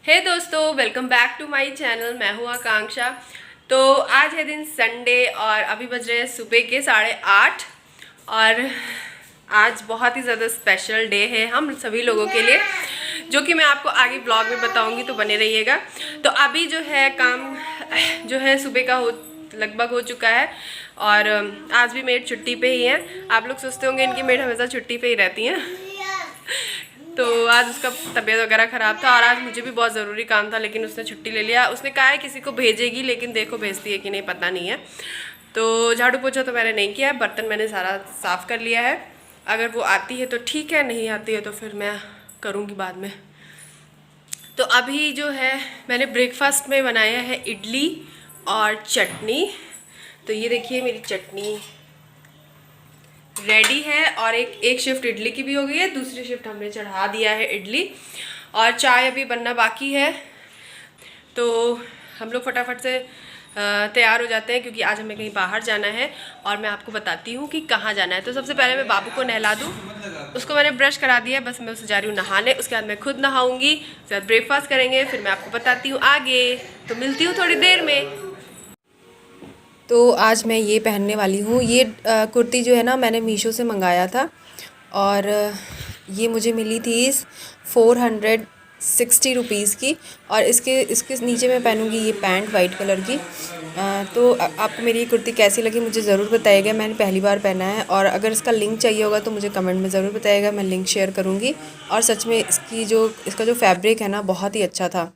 हे दोस्तों, welcome back to my channel. मैं हूँ आकांक्षा। तो आज है दिन संडे और अभी बज रहे हैं सुबह के 8:30 और आज बहुत ही ज़्यादा स्पेशल डे है हम सभी लोगों के लिए, जो कि मैं आपको आगे ब्लॉग में बताऊंगी, तो बने रहिएगा। तो अभी जो है काम जो है सुबह का लगभग हो चुका है और आज भी मेड छुट्टी पे ही है। आप लोग सोचते होंगे इनकी मेड हमेशा छुट्टी पे ही रहती हैं। तो आज उसका तबीयत वगैरह ख़राब था और आज मुझे भी बहुत ज़रूरी काम था, लेकिन उसने छुट्टी ले लिया। उसने कहा है किसी को भेजेगी, लेकिन देखो भेजती है कि नहीं पता नहीं है। तो झाड़ू पोछा तो मैंने नहीं किया, बर्तन मैंने सारा साफ़ कर लिया है। अगर वो आती है तो ठीक है, नहीं आती है तो फिर मैं करूँगी बाद में। तो अभी जो है मैंने ब्रेकफास्ट में बनाया है इडली और चटनी। तो ये देखिए मेरी चटनी रेडी है और एक शिफ्ट इडली की भी हो गई है, दूसरी शिफ्ट हमने चढ़ा दिया है इडली, और चाय अभी बनना बाकी है। तो हम लोग फटाफट से तैयार हो जाते हैं क्योंकि आज हमें कहीं बाहर जाना है और मैं आपको बताती हूँ कि कहाँ जाना है। तो सबसे पहले मैं बाबू को नहला दूँ, उसको मैंने ब्रश करा दिया है, बस मैं उसे जा रही हूँ नहाने। उसके बाद मैं खुद नहाऊँगी, उसके बाद ब्रेकफास्ट करेंगे, फिर मैं आपको बताती हूँ आगे। तो मिलती हूँ थोड़ी देर में। तो आज मैं ये पहनने वाली हूँ। ये कुर्ती जो है ना, मैंने मीशो से मंगाया था और ये मुझे मिली थी 460 रुपीज़ की। और इसके नीचे मैं पहनूँगी ये पैंट वाइट कलर की। तो आपको मेरी ये कुर्ती कैसी लगी मुझे ज़रूर बताइएगा। मैंने पहली बार पहना है और अगर इसका लिंक चाहिए होगा तो मुझे कमेंट में ज़रूर बताइएगा, मैं लिंक शेयर करूँगी। और सच में इसका जो फैब्रिक है ना, बहुत ही अच्छा था।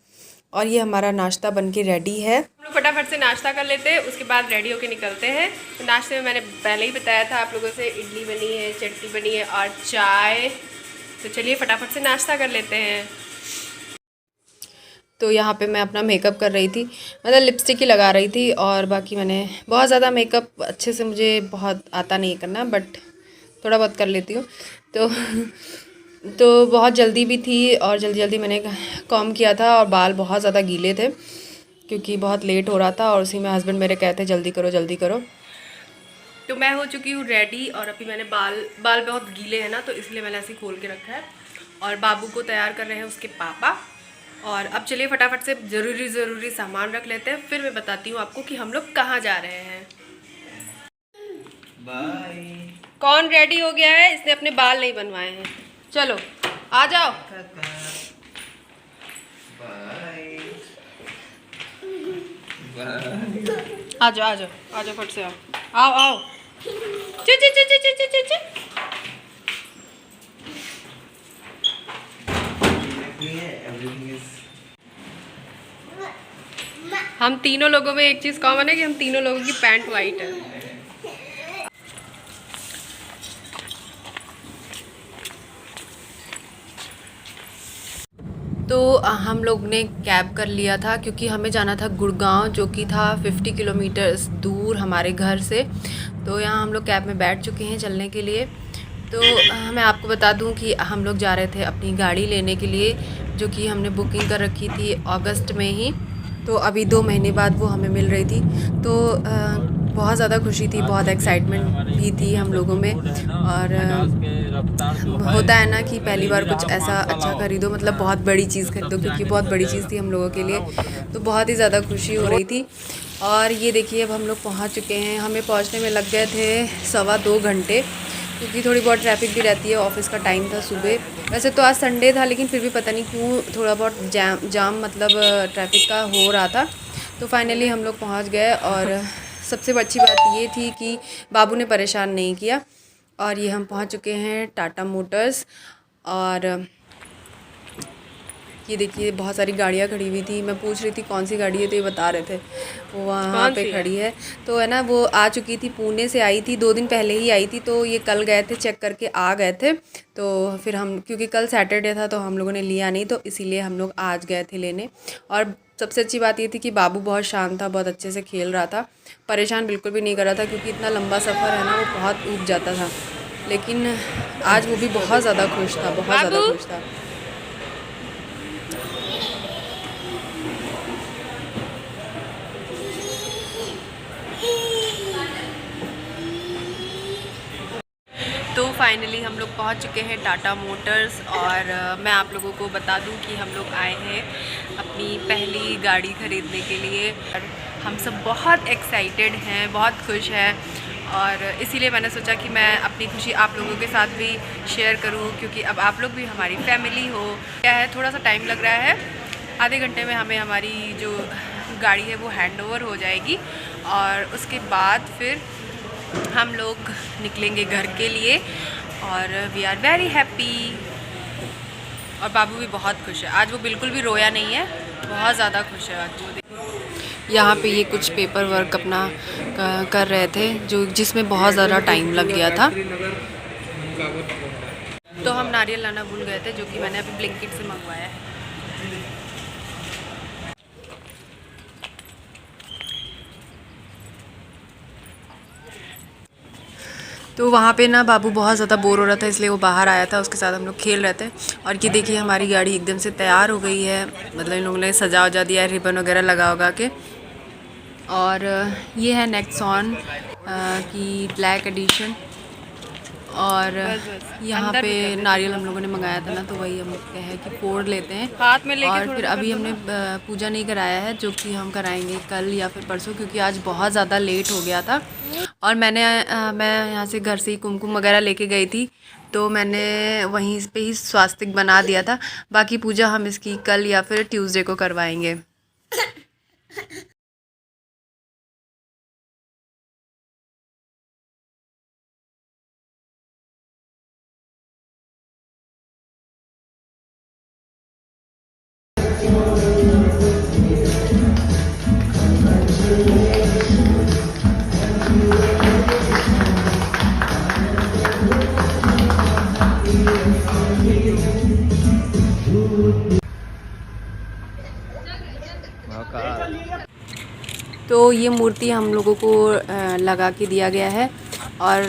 और ये हमारा नाश्ता बनके रेडी है। हम लोग फटाफट से नाश्ता कर लेते हैं, उसके बाद रेडी होके निकलते हैं। तो नाश्ते में मैंने पहले ही बताया था आप लोगों से, इडली बनी है, चटनी बनी है और चाय। तो चलिए फटाफट से नाश्ता कर लेते हैं। तो यहाँ पे मैं अपना मेकअप कर रही थी, मतलब लिपस्टिक ही लगा रही थी। और बाकी मैंने बहुत ज़्यादा मेकअप अच्छे से मुझे बहुत आता नहीं करना, बट थोड़ा बहुत कर लेती हूँ। तो बहुत जल्दी भी थी और जल्दी जल्दी मैंने कॉम किया था और बाल बहुत ज़्यादा गीले थे क्योंकि बहुत लेट हो रहा था और उसी में हस्बैंड मेरे कहते जल्दी करो जल्दी करो। तो मैं हो चुकी हूँ रेडी और अभी मैंने बाल बहुत गीले हैं ना, तो इसलिए मैंने ऐसे खोल के रखा है। और बाबू को तैयार कर रहे हैं उसके पापा। और अब चलिए फटाफट से ज़रूरी सामान रख लेते हैं, फिर मैं बताती हूँ आपको कि हम लोग कहाँ जा रहे हैं। बाय। कौन रेडी हो गया है? इसने अपने बाल नहीं बनवाए हैं। चलो आ जाओ। आ जाओ आ जाओ आ जाओ, फट से आओ आओ आओ। ची ची ची ची ची ची ची ची। हम तीनों लोगों में एक चीज़ कॉमन है कि हम तीनों लोगों की पैंट वाइट है। तो हम लोग ने कैब कर लिया था क्योंकि हमें जाना था गुड़गांव, जो कि था 50 किलोमीटर दूर हमारे घर से। तो यहाँ हम लोग कैब में बैठ चुके हैं चलने के लिए। तो मैं आपको बता दूं कि हम लोग जा रहे थे अपनी गाड़ी लेने के लिए, जो कि हमने बुकिंग कर रखी थी अगस्त में ही। तो अभी 2 महीने बाद वो हमें मिल रही थी। तो बहुत ज़्यादा खुशी थी, बहुत एक्साइटमेंट भी थी हम लोगों में। और होता है ना कि पहली बार कुछ ऐसा अच्छा खरीदो, मतलब बहुत बड़ी चीज़ खरीदो, क्योंकि बहुत बड़ी चीज़ थी हम लोगों के लिए। तो बहुत ही ज़्यादा खुशी हो रही थी। और ये देखिए अब हम लोग पहुँच चुके हैं। हमें पहुँचने में लग गए थे 2.25 घंटे, क्योंकि थोड़ी बहुत ट्रैफिक भी रहती है। ऑफिस का टाइम था सुबह। वैसे तो आज संडे था, लेकिन फिर भी पता नहीं क्यों थोड़ा बहुत जाम मतलब ट्रैफिक का हो रहा था। तो फाइनली हम लोग पहुंच गए और सबसे अच्छी बात ये थी कि बाबू ने परेशान नहीं किया। और ये हम पहुंच चुके हैं टाटा मोटर्स। और ये देखिए बहुत सारी गाड़ियाँ खड़ी हुई थी। मैं पूछ रही थी कौन सी गाड़ी है, तो ये बता रहे थे वो वहाँ पे खड़ी है। तो है ना, वो आ चुकी थी, पुणे से आई थी, 2 दिन पहले ही आई थी। तो ये कल गए थे, चेक करके आ गए थे। तो फिर हम, क्योंकि कल सैटरडे था तो हम लोगों ने लिया नहीं, तो इसीलिए हम लोग आज गए थे लेने। और सबसे अच्छी बात ये थी कि बाबू बहुत शांत था, बहुत अच्छे से खेल रहा था, परेशान बिल्कुल भी नहीं कर रहा था, क्योंकि इतना लंबा सफ़र है ना, वो बहुत ऊब जाता था। लेकिन आज वो भी बहुत ज़्यादा खुश था, बहुत ज़्यादा खुश था। फाइनली हम लोग पहुंच चुके हैं टाटा मोटर्स। और मैं आप लोगों को बता दूं कि हम लोग आए हैं अपनी पहली गाड़ी ख़रीदने के लिए। और हम सब बहुत एक्साइटेड हैं, बहुत खुश हैं, और इसीलिए मैंने सोचा कि मैं अपनी खुशी आप लोगों के साथ भी शेयर करूं, क्योंकि अब आप लोग भी हमारी फैमिली हो। क्या है, थोड़ा सा टाइम लग रहा है, आधे घंटे में हमें हमारी जो गाड़ी है वो हैंडओवर हो जाएगी, और उसके बाद फिर हम लोग निकलेंगे घर के लिए। और वी आर वेरी हैप्पी। और बाबू भी बहुत खुश है आज, वो बिल्कुल भी रोया नहीं है, बहुत ज़्यादा खुश है आज वो। यहाँ पे ये कुछ पेपर वर्क अपना कर रहे थे, जो जिसमें बहुत ज़्यादा टाइम लग गया था। तो हम नारियल लाना भूल गए थे, जो कि मैंने अभी ब्लिंकिट से मंगवाया है। तो वहाँ पे ना बाबू बहुत ज़्यादा बोर हो रहा था, इसलिए वो बाहर आया था, उसके साथ हम लोग खेल रहे थे। और ये देखिए हमारी गाड़ी एकदम से तैयार हो गई है, मतलब इन लोगों ने सजा वजा दिया है, रिबन वगैरह लगा के। और ये है नेक्सॉन की ब्लैक एडिशन। और यहाँ पे नारियल हम लोगों ने मंगाया था ना, तो वही हम लोग हैं कि फोड़ लेते हैं हाथ में लेके। और फिर अभी हमने पूजा नहीं कराया है, जो कि हम कराएंगे कल या फिर परसों, क्योंकि आज बहुत ज़्यादा लेट हो गया था। और मैं यहाँ से घर से ही कुमकुम वगैरह लेके गई थी, तो मैंने वहीं पे ही स्वास्तिक बना दिया था। बाकी पूजा हम इसकी कल या फिर ट्यूसडे को करवाएंगे। तो ये मूर्ति हम लोगों को लगा के दिया गया है, और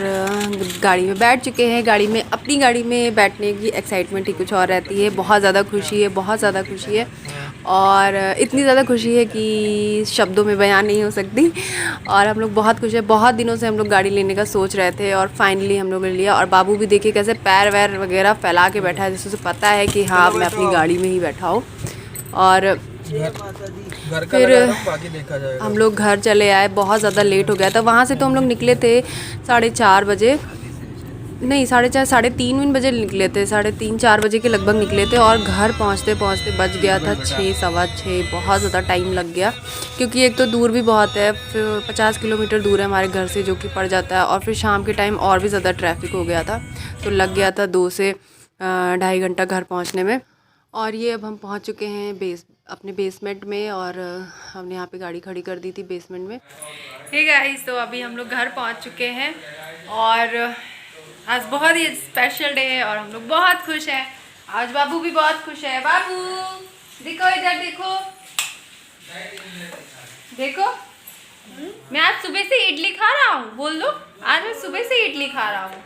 गाड़ी में बैठ चुके हैं। गाड़ी में, अपनी गाड़ी में बैठने की एक्साइटमेंट ही कुछ और रहती है। बहुत ज़्यादा खुशी है, बहुत ज़्यादा खुशी है, और इतनी ज़्यादा खुशी है कि शब्दों में बयान नहीं हो सकती। और हम लोग बहुत खुश हैं। बहुत दिनों से हम लोग गाड़ी लेने का सोच रहे थे, और फाइनली हम लोगों ने लिया। और बाबू भी देखिए कैसे पैर वैर वगैरह फैला के बैठा है, जिससे उसे पता है कि हाँ मैं अपनी गाड़ी में ही बैठा हूँ। और फिर हम लोग घर चले आए, बहुत ज़्यादा लेट हो गया था। वहाँ से तो हम लोग निकले थे 4:30 बजे, नहीं 4:30 3:30 बजे निकले थे, 3:30 4 बजे के लगभग निकले थे। और घर पहुँचते पहुँचते बज गया था 6 सवा 6। बहुत ज़्यादा टाइम लग गया, क्योंकि एक तो दूर भी बहुत है, फिर 50 किलोमीटर दूर है हमारे घर से, जो कि पड़ जाता है। और फिर शाम के टाइम और भी ज़्यादा ट्रैफिक हो गया था, तो लग गया था 2 से 2.5 घंटा घर पहुँचने में। और ये अब हम पहुँच चुके हैं अपने बेसमेंट में, और हमने यहाँ पे गाड़ी खड़ी कर दी थी बेसमेंट में। हे गाइस, तो अभी हम लोग घर पहुँच चुके हैं, और आज बहुत ही स्पेशल डे है, और हम लोग बहुत खुश हैं। आज बाबू भी बहुत खुश है। बाबू देखो इधर, देखो देखो, मैं आज सुबह से इडली खा रहा हूँ। बोल दो, आज मैं सुबह से इडली खा रहा हूँ।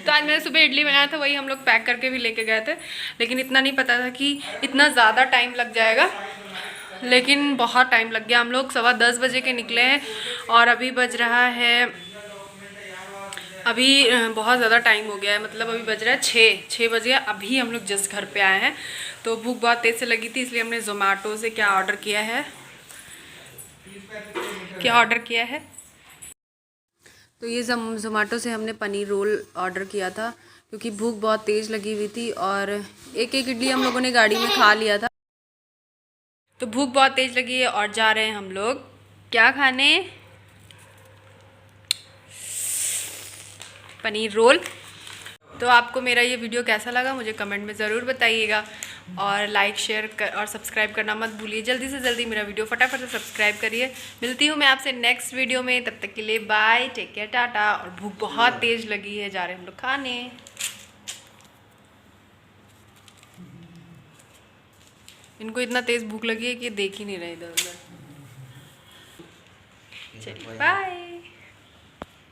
तो आज मैंने सुबह इडली बनाया था, वही हम लोग पैक करके भी लेके गए थे, लेकिन इतना नहीं पता था कि इतना ज़्यादा टाइम लग जाएगा। लेकिन बहुत टाइम लग गया। हम लोग 10:15 बजे के निकले हैं, और अभी बज रहा है, अभी बहुत ज़्यादा टाइम हो गया है, मतलब अभी बज रहा है 6 बज गया। अभी हम लोग जस्ट घर पे आए हैं, तो भूख बहुत तेज़ से लगी थी, इसलिए हमने ज़ोमैटो से क्या ऑर्डर किया है, तो ये ज़ोमैटो से हमने पनीर रोल ऑर्डर किया था, क्योंकि भूख बहुत तेज़ लगी हुई थी। और एक इडली हम लोगों ने गाड़ी में खा लिया था, तो भूख बहुत तेज़ लगी है। और जा रहे हैं हम लोग क्या खाने, पनीर रोल। तो आपको मेरा ये वीडियो कैसा लगा मुझे कमेंट में ज़रूर बताइएगा, और लाइक शेयर और सब्सक्राइब करना मत भूलिए। जल्दी से जल्दी मेरा वीडियो फटाफट से सब्सक्राइब करिए। मिलती हूँ मैं आपसे नेक्स्ट वीडियो में, तब तक के लिए बाय, टेक केयर, टाटा। और भूख बहुत तेज़ लगी है, जा रहे हम लोग खाने। इनको इतना तेज़ भूख लगी है कि देख ही नहीं रहे इधर उधर। चलिए बाय।